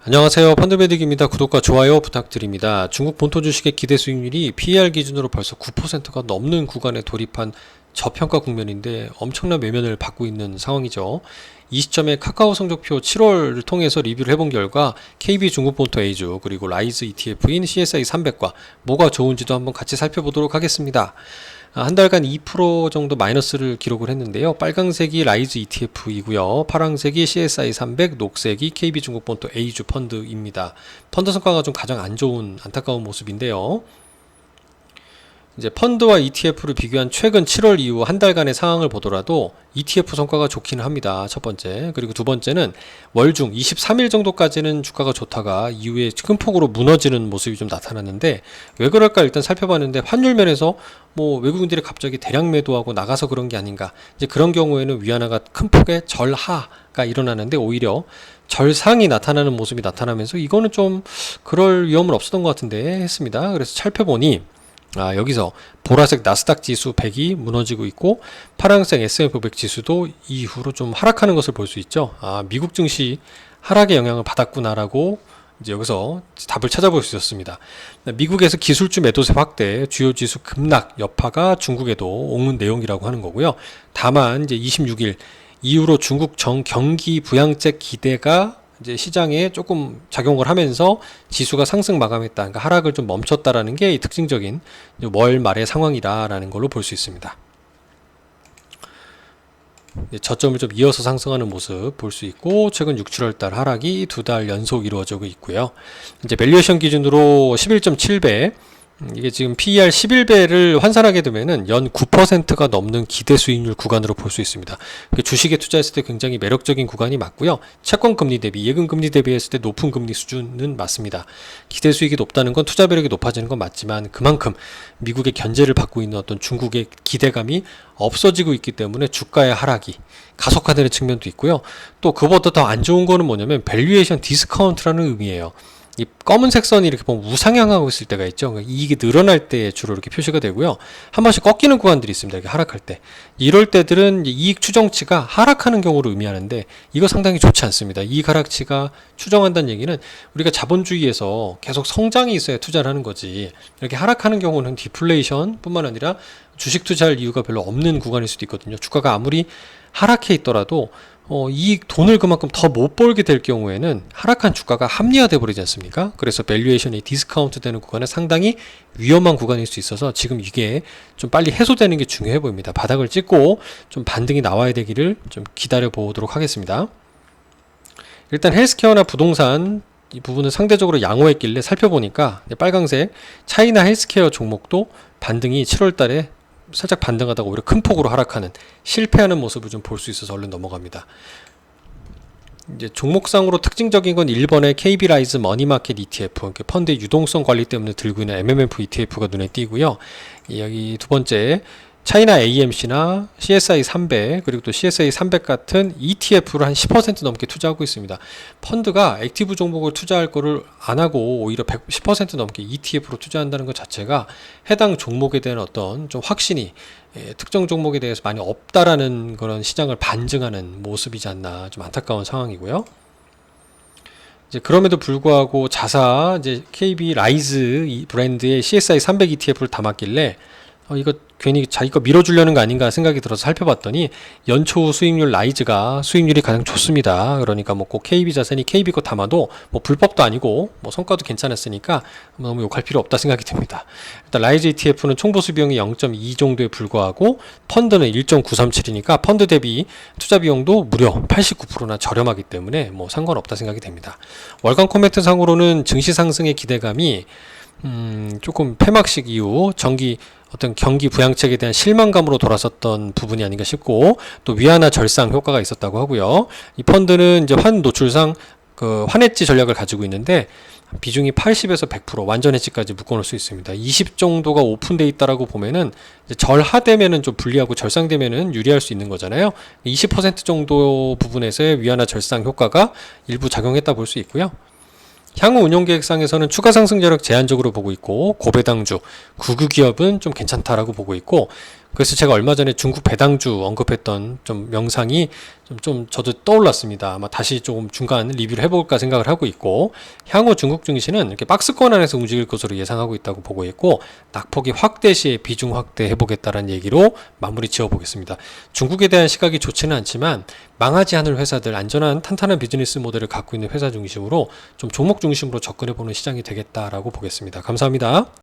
안녕하세요. 펀드메딕입니다. 구독과 좋아요 부탁드립니다. 중국 본토 주식의 기대 수익률이 PER 기준으로 벌써 9%가 넘는 구간에 돌입한 저평가 국면인데 엄청난 외면을 받고 있는 상황이죠. 이 시점에 카카오 성적표 7월을 통해서 리뷰를 해본 결과 KB 중국 본토 A주 그리고 라이즈 ETF인 CSI 300과 뭐가 좋은지도 한번 같이 살펴보도록 하겠습니다. 한 달간 2% 정도 마이너스를 기록을 했는데요. 빨강색이 라이즈 ETF이고요. 파랑색이 CSI 300, 녹색이 KB중국본토 A주 펀드입니다. 펀드 성과가 좀 가장 안 좋은 안타까운 모습인데요. 이제 펀드와 ETF를 비교한 최근 7월 이후 한 달간의 상황을 보더라도 ETF 성과가 좋기는 합니다. 첫 번째. 그리고 두 번째는 월중 23일 정도까지는 주가가 좋다가 이후에 큰 폭으로 무너지는 모습이 좀 나타났는데 왜 그럴까 일단 살펴봤는데 환율 면에서 뭐 외국인들이 갑자기 대량 매도하고 나가서 그런 게 아닌가. 이제 그런 경우에는 위안화가 큰 폭의 절하가 일어나는데 오히려 절상이 나타나는 모습이 나타나면서 이거는 좀 그럴 위험은 없었던 것 같은데 했습니다. 그래서 살펴보니 여기서 보라색 나스닥 지수 100이 무너지고 있고 파란색 S&P 500 지수도 이후로 좀 하락하는 것을 볼 수 있죠. 미국 증시 하락의 영향을 받았구나라고 이제 여기서 답을 찾아볼 수 있었습니다. 미국에서 기술주 매도세 확대, 주요 지수 급락 여파가 중국에도 오는 내용이라고 하는 거고요. 다만 이제 26일 이후로 중국 경기 부양책 기대가 이제 시장에 조금 작용을 하면서 지수가 상승 마감했다. 그러니까 하락을 좀 멈췄다라는 게 특징적인 월 말의 상황이라는 걸로 볼 수 있습니다. 저점을 좀 이어서 상승하는 모습 볼 수 있고 최근 6, 7월 달 하락이 2달 연속 이루어지고 있고요. 이제 밸류에이션 기준으로 11.7배 이게 지금 PER 11배를 환산하게 되면은 연 9%가 넘는 기대 수익률 구간으로 볼 수 있습니다. 주식에 투자했을 때 굉장히 매력적인 구간이 맞고요. 채권 금리 대비, 예금 금리 대비했을 때 높은 금리 수준은 맞습니다. 기대 수익이 높다는 건 투자 매력이 높아지는 건 맞지만 그만큼 미국의 견제를 받고 있는 어떤 중국의 기대감이 없어지고 있기 때문에 주가의 하락이 가속화되는 측면도 있고요. 또 그보다 더 안 좋은 거는 뭐냐면 밸류에이션 디스카운트라는 의미예요. 이 검은색 선이 이렇게 보면 우상향하고 있을 때가 있죠. 그러니까 이익이 늘어날 때 주로 이렇게 표시가 되고요. 한 번씩 꺾이는 구간들이 있습니다. 이렇게 하락할 때. 이럴 때들은 이익 추정치가 하락하는 경우를 의미하는데 이거 상당히 좋지 않습니다. 이익 하락치가 추정한다는 얘기는 우리가 자본주의에서 계속 성장이 있어야 투자를 하는 거지. 이렇게 하락하는 경우는 디플레이션 뿐만 아니라 주식 투자할 이유가 별로 없는 구간일 수도 있거든요. 주가가 아무리 하락해 있더라도 이 돈을 그만큼 더 못 벌게 될 경우에는 하락한 주가가 합리화돼 버리지 않습니까? 그래서 밸류에이션이 디스카운트 되는 구간은 상당히 위험한 구간일 수 있어서 지금 이게 좀 빨리 해소되는 게 중요해 보입니다. 바닥을 찍고 좀 반등이 나와야 되기를 좀 기다려 보도록 하겠습니다. 일단 헬스케어나 부동산 이 부분은 상대적으로 양호했길래 살펴보니까 빨강색 차이나 헬스케어 종목도 반등이 7월 달에 살짝 반등하다가 오히려 큰 폭으로 하락하는 실패하는 모습을 좀 볼 수 있어서 얼른 넘어갑니다. 이제 종목상으로 특징적인 건 1번의 KB라이즈 머니마켓 ETF, 펀드의 유동성 관리 때문에 들고 있는 MMF ETF가 눈에 띄고요. 여기 두 번째 차이나 AMC나 CSI 300 그리고 또 CSI 300 같은 ETF를 한 10% 넘게 투자하고 있습니다. 펀드가 액티브 종목을 투자할 거를 안 하고 오히려 10% 넘게 ETF로 투자한다는 것 자체가 해당 종목에 대한 어떤 좀 확신이 특정 종목에 대해서 많이 없다라는 그런 시장을 반증하는 모습이지 않나 좀 안타까운 상황이고요. 이제 그럼에도 불구하고 자사 이제 KB 라이즈 브랜드의 CSI 300 ETF를 담았길래 이거 괜히 자기 거 밀어주려는 거 아닌가 생각이 들어서 살펴봤더니 연초 수익률 라이즈가 수익률이 가장 좋습니다. 그러니까 뭐 꼭 KB 자산이 KB 거 담아도 뭐 불법도 아니고 뭐 성과도 괜찮았으니까 너무 욕할 필요 없다 생각이 듭니다. 일단 라이즈 ETF는 총보수 비용이 0.2 정도에 불과하고 펀드는 1.937이니까 펀드 대비 투자 비용도 무려 89%나 저렴하기 때문에 뭐 상관없다 생각이 됩니다. 월간 코멘트 상으로는 증시 상승의 기대감이 조금 폐막식 이후 어떤 경기 부양책에 대한 실망감으로 돌아섰던 부분이 아닌가 싶고 또 위안화 절상 효과가 있었다고 하고요. 이 펀드는 이제 환 노출상 환해지 전략을 가지고 있는데 비중이 80에서 100% 완전 해지까지 묶어놓을 수 있습니다. 20 정도가 오픈돼 있다라고 보면은 이제 절하되면은 좀 불리하고 절상되면은 유리할 수 있는 거잖아요. 20% 정도 부분에서의 위안화 절상 효과가 일부 작용했다 볼 수 있고요. 향후 운용 계획상에서는 추가 상승 여력 제한적으로 보고 있고 고배당주, 국유기업은 좀 괜찮다라고 보고 있고 그래서 제가 얼마 전에 중국 배당주 언급했던 좀 영상이 좀 저도 떠올랐습니다. 아마 다시 조금 중간 리뷰를 해볼까 생각을 하고 있고, 향후 중국 증시는 이렇게 박스권 안에서 움직일 것으로 예상하고 있다고 보고 있고, 낙폭이 확대 시에 비중 확대 해보겠다는 얘기로 마무리 지어보겠습니다. 중국에 대한 시각이 좋지는 않지만 망하지 않을 회사들, 안전한 탄탄한 비즈니스 모델을 갖고 있는 회사 중심으로 좀 종목 중심으로 접근해보는 시장이 되겠다라고 보겠습니다. 감사합니다.